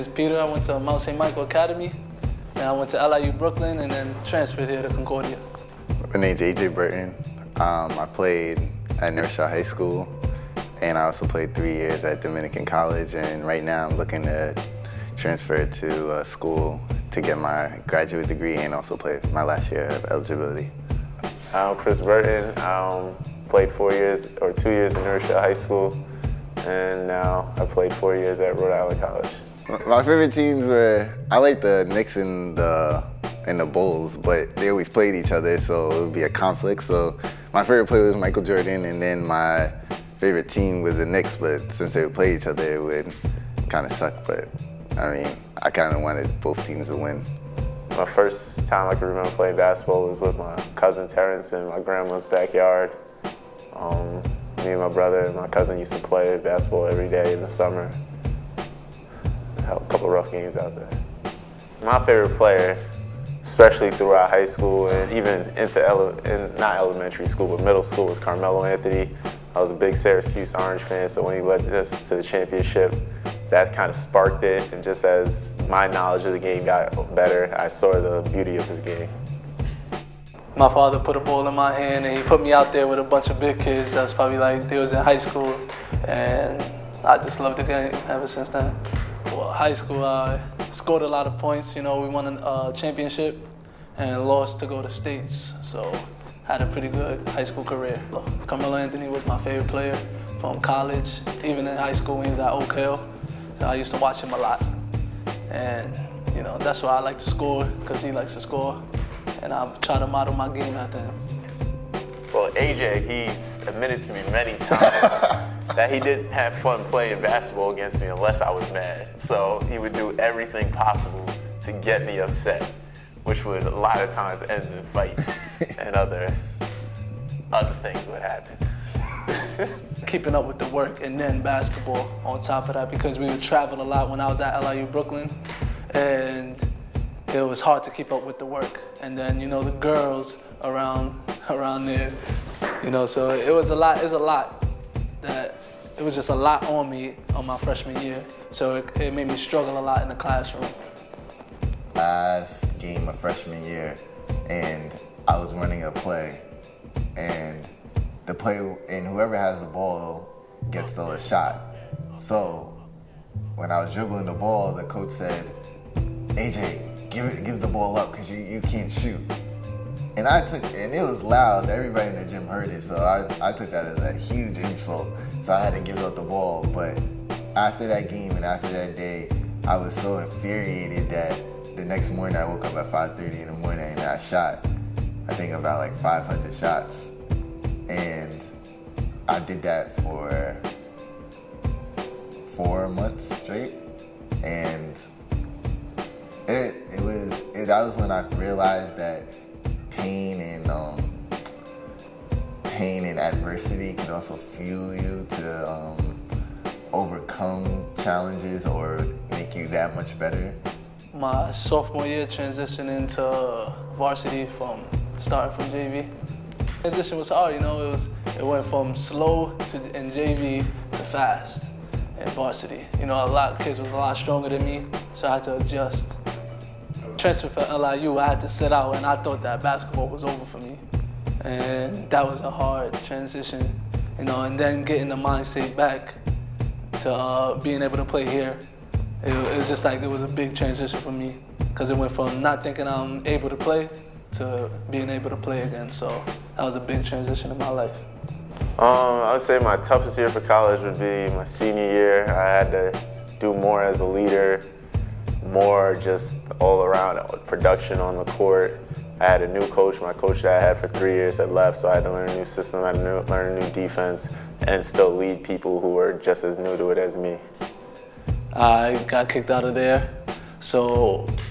is Peter. I went to Mount St. Michael Academy, and I went to LIU Brooklyn, and then transferred here to Concordia. My name's AJ Burton. I played at North Shore High School, and I also played 3 years at Dominican College, and right now I'm looking to transfer to school to get my graduate degree and also play my last year of eligibility. I'm Chris Burton. Played 4 years or 2 years at North Shore High School, and now I played 4 years at Rhode Island College. My favorite teams were, I like the Knicks and the Bulls, but they always played each other, so it would be a conflict. So my favorite player was Michael Jordan, and then my favorite team was the Knicks, but since they would play each other, it would kind of suck. But I mean, I kind of wanted both teams to win. My first time I can remember playing basketball was with my cousin Terrence in my grandma's backyard. Me and my brother and my cousin used to play basketball every day in the summer. Had a couple rough games out there. My favorite player, especially throughout high school and even into not elementary school, but middle school, was Carmelo Anthony. I was a big Syracuse Orange fan, so when he led us to the championship, that kind of sparked it. And just as my knowledge of the game got better, I saw the beauty of his game. My father put a ball in my hand, and he put me out there with a bunch of big kids that's probably like they was in high school, and I just loved the game ever since then. Well, high school, I scored a lot of points. You know, we won a championship and lost to go to states, so had a pretty good high school career. Carmelo Anthony was my favorite player from college, even in high school when he was at Oak Hill. So I used to watch him a lot, and you know that's why I like to score, because he likes to score, and I try to model my game after him. Well, AJ, he's admitted to me many times that he didn't have fun playing basketball against me unless I was mad. So he would do everything possible to get me upset, which would a lot of times end in fights and other things would happen. Keeping up with the work and then basketball on top of that, because we would travel a lot when I was at LIU Brooklyn, and it was hard to keep up with the work. And then, you know, the girls around there, you know, so it was a lot that, it was just a lot on me on my freshman year. So it made me struggle a lot in the classroom. Last game of freshman year, and I was running a play, and the play, and whoever has the ball gets the shot. So when I was dribbling the ball, the coach said, AJ, give the ball up, because you can't shoot. And and it was loud, everybody in the gym heard it, so I took that as a huge insult. So I had to give up the ball. But after that game and after that day, I was so infuriated that the next morning I woke up at 5:30 in the morning and I shot, I think about like 500 shots. And I did that for 4 months straight. And that was when I realized that pain and adversity can also fuel you to overcome challenges or make you that much better. My sophomore year transitioned into varsity starting from JV. Transition was hard, you know, it went from slow in JV to fast in varsity. You know, a lot of kids was a lot stronger than me, so I had to adjust. Transfer for LIU, I had to sit out, and I thought that basketball was over for me. And that was a hard transition, you know, and then getting the mindset back to being able to play here. It was just like, it was a big transition for me, because it went from not thinking I'm able to play to being able to play again. So that was a big transition in my life. I would say my toughest year for college would be my senior year. I had to do more as a leader, more just all around production on the court. I had a new coach. My coach that I had for 3 years had left, so I had to learn a new system, I had to learn a new defense, and still lead people who were just as new to it as me. I got kicked out of there,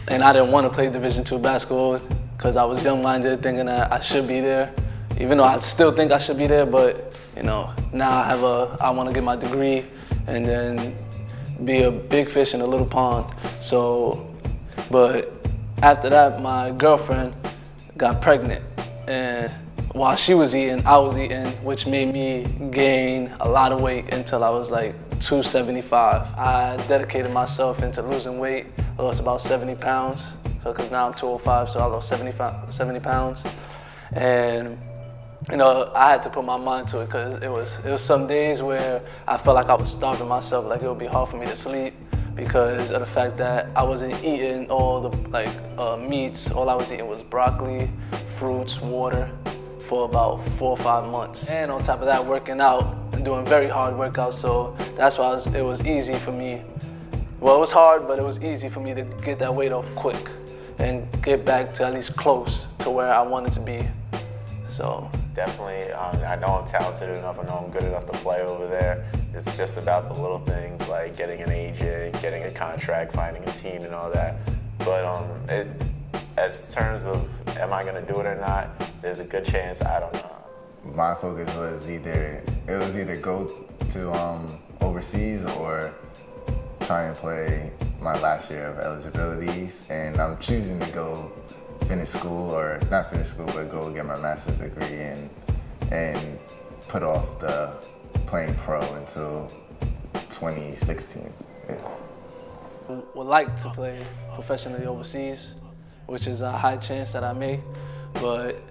and I didn't want to play Division II basketball because I was young-minded, thinking that I should be there, even though I still think I should be there. But you know, now I want to get my degree and then be a big fish in a little pond. But after that, my girlfriend got pregnant, and while she was eating, I was eating, which made me gain a lot of weight until I was like 275. I dedicated myself into losing weight. I lost about 70 pounds. So, cause now I'm 205, so I lost 70 pounds. And you know, I had to put my mind to it because it was some days where I felt like I was starving myself, like it would be hard for me to sleep because of the fact that I wasn't eating all the meats. All I was eating was broccoli, fruits, water for about 4 or 5 months. And on top of that, working out and doing very hard workouts. So that's why it was easy for me. Well, it was hard, but it was easy for me to get that weight off quick and get back to at least close to where I wanted to be. So. Definitely, I know I'm talented enough, I know I'm good enough to play over there. It's just about the little things like getting an agent, getting a contract, finding a team and all that. But as terms of am I gonna do it or not, there's a good chance, I don't know. My focus was either go to overseas or try and play my last year of eligibilities, and I'm choosing to go finish school, or not finish school, but go get my master's degree and put off the playing pro until 2016. Yeah. Would like to play professionally overseas, which is a high chance that I may, but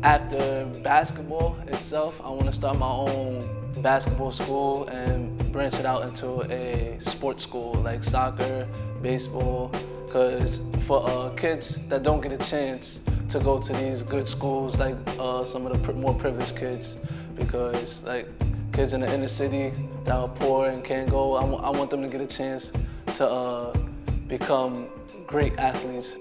after basketball itself, I want to start my own basketball school and branch it out into a sports school like soccer, baseball, because for kids that don't get a chance to go to these good schools, like some of the more privileged kids, because like kids in the inner city that are poor and can't go, I want them to get a chance to become great athletes.